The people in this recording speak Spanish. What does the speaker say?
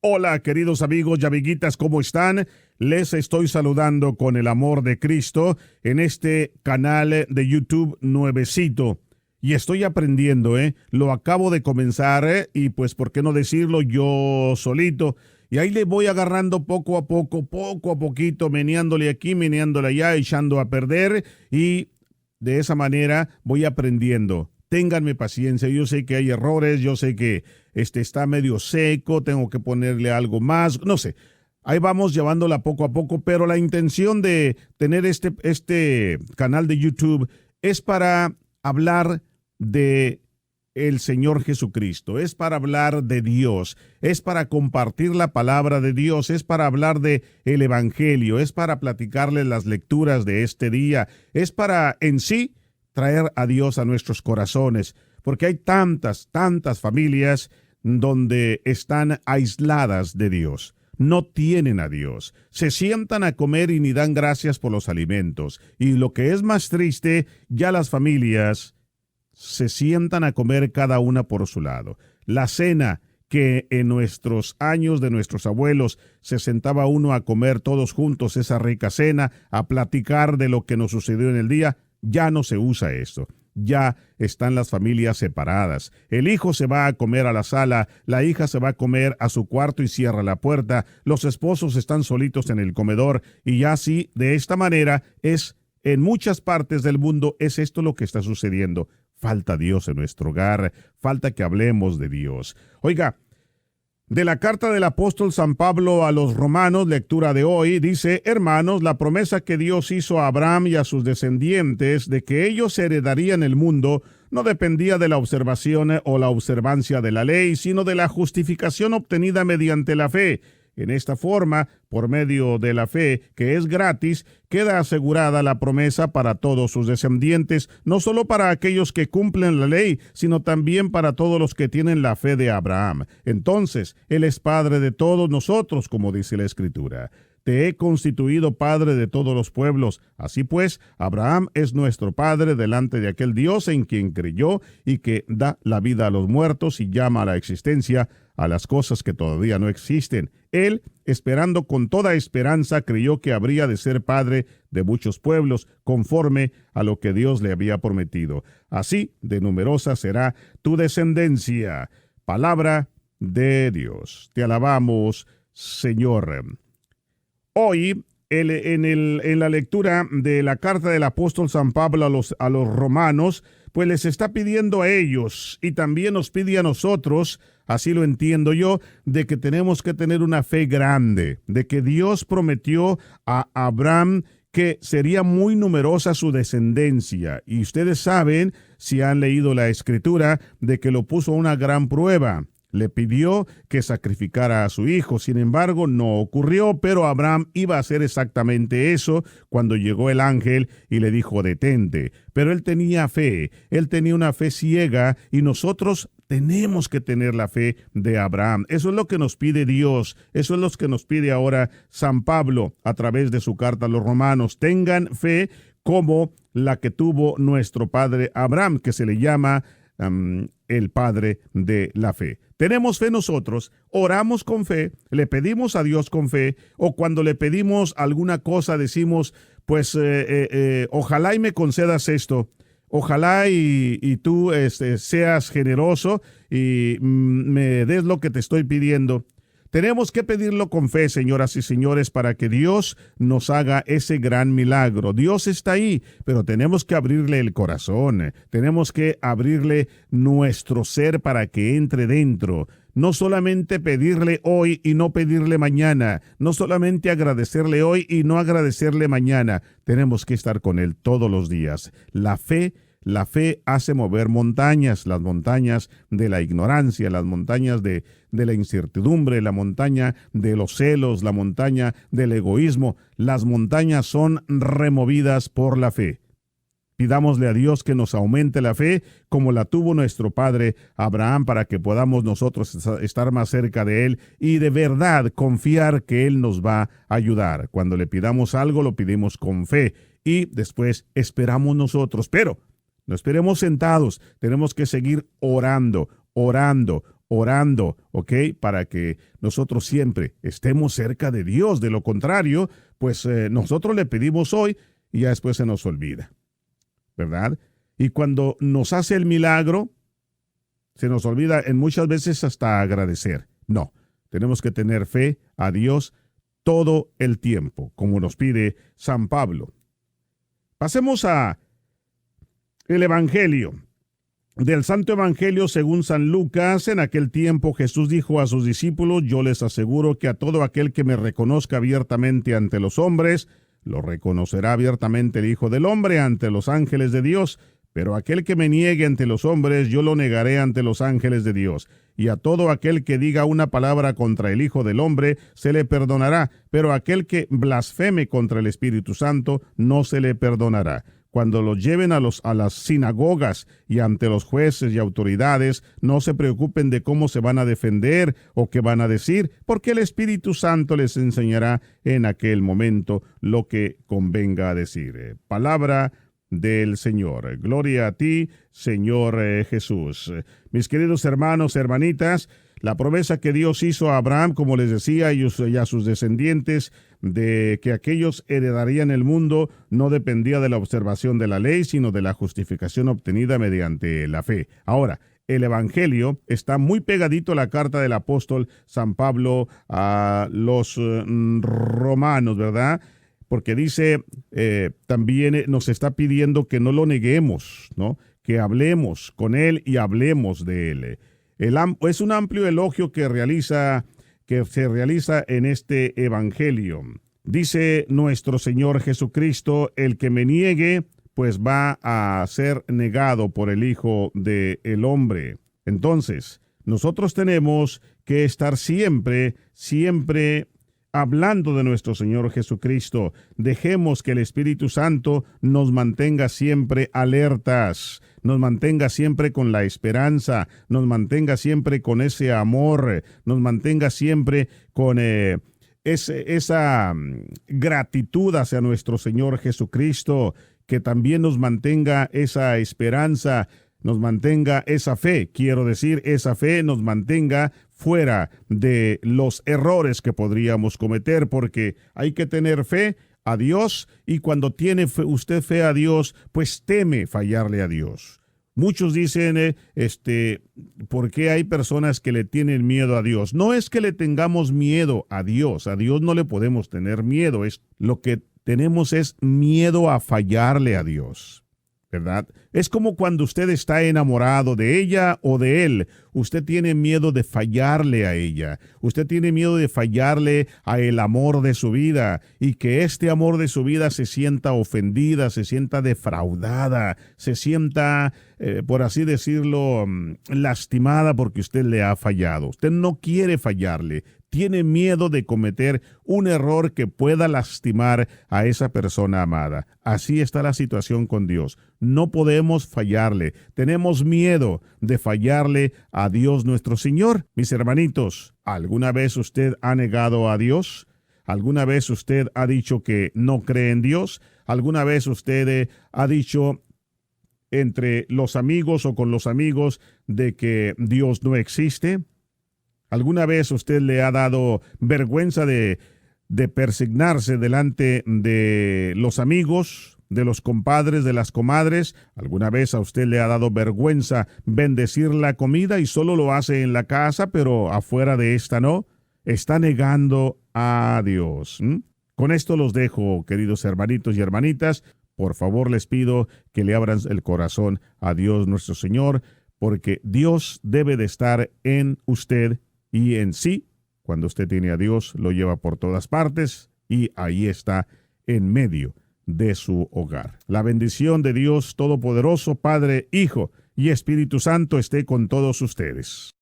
Hola, queridos amigos y amiguitas, ¿cómo están? Les estoy saludando con el amor de Cristo en este canal de YouTube nuevecito. Y estoy aprendiendo, Lo acabo de comenzar, y pues, ¿por qué no decirlo yo solito? Y ahí le voy agarrando poco a poquito, meneándole aquí, meneándole allá, echando a perder, y de esa manera voy aprendiendo. Ténganme paciencia, yo sé que hay errores, yo sé que está medio seco, tengo que ponerle algo más, no sé. Ahí vamos llevándola poco a poco, pero la intención de tener este canal de YouTube es para hablar de el Señor Jesucristo, es para hablar de Dios, es para compartir la palabra de Dios, es para hablar de el Evangelio, es para platicarles las lecturas de este día, es para en sí traer a Dios a nuestros corazones, porque hay tantas familias donde están aisladas de Dios. No tienen a Dios. Se sientan a comer y ni dan gracias por los alimentos. Y lo que es más triste, ya las familias se sientan a comer cada una por su lado. La cena que en nuestros años de nuestros abuelos se sentaba uno a comer todos juntos, esa rica cena, a platicar de lo que nos sucedió en el día, ya no se usa esto. Ya están las familias separadas. El hijo se va a comer a la sala, la hija se va a comer a su cuarto y cierra la puerta, los esposos están solitos en el comedor, y ya así, de esta manera, es en muchas partes del mundo, es esto lo que está sucediendo. Falta Dios en nuestro hogar, falta que hablemos de Dios. Oiga, de la carta del apóstol San Pablo a los romanos, lectura de hoy, dice: hermanos, la promesa que Dios hizo a Abraham y a sus descendientes de que ellos heredarían el mundo no dependía de la observación o la observancia de la ley, sino de la justificación obtenida mediante la fe. En esta forma, por medio de la fe, que es gratis, queda asegurada la promesa para todos sus descendientes, no solo para aquellos que cumplen la ley, sino también para todos los que tienen la fe de Abraham. Entonces, Él es Padre de todos nosotros, como dice la Escritura. Te he constituido Padre de todos los pueblos. Así pues, Abraham es nuestro Padre delante de aquel Dios en quien creyó y que da la vida a los muertos y llama a la existencia a las cosas que todavía no existen. Él, esperando con toda esperanza, creyó que habría de ser padre de muchos pueblos, conforme a lo que Dios le había prometido. Así de numerosa será tu descendencia. Palabra de Dios. Te alabamos, Señor. Hoy, en la lectura de la carta del apóstol San Pablo a los romanos, pues les está pidiendo a ellos y también nos pide a nosotros, así lo entiendo yo, de que tenemos que tener una fe grande, de que Dios prometió a Abraham que sería muy numerosa su descendencia. Y ustedes saben, si han leído la Escritura, de que lo puso a una gran prueba. Le pidió que sacrificara a su hijo. Sin embargo, no ocurrió, pero Abraham iba a hacer exactamente eso cuando llegó el ángel y le dijo: detente. Pero él tenía fe, él tenía una fe ciega, y nosotros tenemos que tener la fe de Abraham. Eso es lo que nos pide Dios, eso es lo que nos pide ahora San Pablo a través de su carta a los romanos. Tengan fe como la que tuvo nuestro padre Abraham, que se le llama el padre de la fe. Tenemos fe nosotros, oramos con fe, le pedimos a Dios con fe, o cuando le pedimos alguna cosa decimos, pues ojalá y me concedas esto, ojalá y tú seas generoso y me des lo que te estoy pidiendo. Tenemos que pedirlo con fe, señoras y señores, para que Dios nos haga ese gran milagro. Dios está ahí, pero tenemos que abrirle el corazón, tenemos que abrirle nuestro ser para que entre dentro. No solamente pedirle hoy y no pedirle mañana, no solamente agradecerle hoy y no agradecerle mañana. Tenemos que estar con Él todos los días. La fe hace mover montañas, las montañas de la ignorancia, las montañas de la incertidumbre, la montaña de los celos, la montaña del egoísmo. Las montañas son removidas por la fe. Pidámosle a Dios que nos aumente la fe como la tuvo nuestro padre Abraham, para que podamos nosotros estar más cerca de Él y de verdad confiar que Él nos va a ayudar. Cuando le pidamos algo, lo pedimos con fe y después esperamos nosotros. Pero no esperemos sentados, tenemos que seguir orando, orando, ¿ok? Para que nosotros siempre estemos cerca de Dios. De lo contrario, pues nosotros le pedimos hoy y ya después se nos olvida, ¿verdad? Y cuando nos hace el milagro, se nos olvida en muchas veces hasta agradecer. No, tenemos que tener fe a Dios todo el tiempo, como nos pide San Pablo. Pasemos a el Evangelio. Del Santo Evangelio según San Lucas, en aquel tiempo Jesús dijo a sus discípulos: yo les aseguro que a todo aquel que me reconozca abiertamente ante los hombres, lo reconocerá abiertamente el Hijo del Hombre ante los ángeles de Dios. Pero aquel que me niegue ante los hombres, yo lo negaré ante los ángeles de Dios. Y a todo aquel que diga una palabra contra el Hijo del Hombre, se le perdonará. Pero aquel que blasfeme contra el Espíritu Santo, no se le perdonará. Cuando los lleven a las sinagogas y ante los jueces y autoridades, no se preocupen de cómo se van a defender o qué van a decir, porque el Espíritu Santo les enseñará en aquel momento lo que convenga decir. Palabra del Señor. Gloria a ti, Señor Jesús. Mis queridos hermanos, hermanitas, la promesa que Dios hizo a Abraham, como les decía, y a sus descendientes, de que aquellos heredarían el mundo, no dependía de la observación de la ley, sino de la justificación obtenida mediante la fe. Ahora, el Evangelio está muy pegadito a la carta del apóstol San Pablo a los romanos, ¿verdad? Porque dice, también nos está pidiendo que no lo neguemos, ¿no? Que hablemos con él y hablemos de él. Es un amplio elogio que se realiza en este Evangelio. Dice nuestro Señor Jesucristo: el que me niegue, pues va a ser negado por el Hijo del Hombre. Entonces, nosotros tenemos que estar siempre hablando de nuestro Señor Jesucristo. Dejemos que el Espíritu Santo nos mantenga siempre alertas, nos mantenga siempre con la esperanza, nos mantenga siempre con ese amor, nos mantenga siempre con esa gratitud hacia nuestro Señor Jesucristo, que también nos mantenga esa esperanza, nos mantenga esa fe, quiero decir, esa fe nos mantenga fuera de los errores que podríamos cometer, porque hay que tener fe a Dios, y cuando tiene usted fe a Dios, pues teme fallarle a Dios. Muchos dicen, ¿por qué hay personas que le tienen miedo a Dios? No es que le tengamos miedo a Dios no le podemos tener miedo, lo que tenemos es miedo a fallarle a Dios, ¿verdad? Es como cuando usted está enamorado de ella o de él. Usted tiene miedo de fallarle a ella. Usted tiene miedo de fallarle a el amor de su vida, y que este amor de su vida se sienta ofendida, se sienta defraudada, se sienta, por así decirlo, lastimada porque usted le ha fallado. Usted no quiere fallarle. Tiene miedo de cometer un error que pueda lastimar a esa persona amada. Así está la situación con Dios. No podemos fallarle. Tenemos miedo de fallarle a Dios nuestro Señor. Mis hermanitos, ¿alguna vez usted ha negado a Dios? ¿Alguna vez usted ha dicho que no cree en Dios? ¿Alguna vez usted ha dicho entre los amigos o con los amigos de que Dios no existe? ¿Alguna vez usted le ha dado vergüenza de persignarse delante de los amigos, de los compadres, de las comadres? ¿Alguna vez a usted le ha dado vergüenza bendecir la comida y solo lo hace en la casa, pero afuera de esta no? Está negando a Dios. Con esto los dejo, queridos hermanitos y hermanitas. Por favor, les pido que le abran el corazón a Dios nuestro Señor, porque Dios debe de estar en usted y en sí. Cuando usted tiene a Dios, lo lleva por todas partes y ahí está en medio de su hogar. La bendición de Dios Todopoderoso, Padre, Hijo y Espíritu Santo esté con todos ustedes.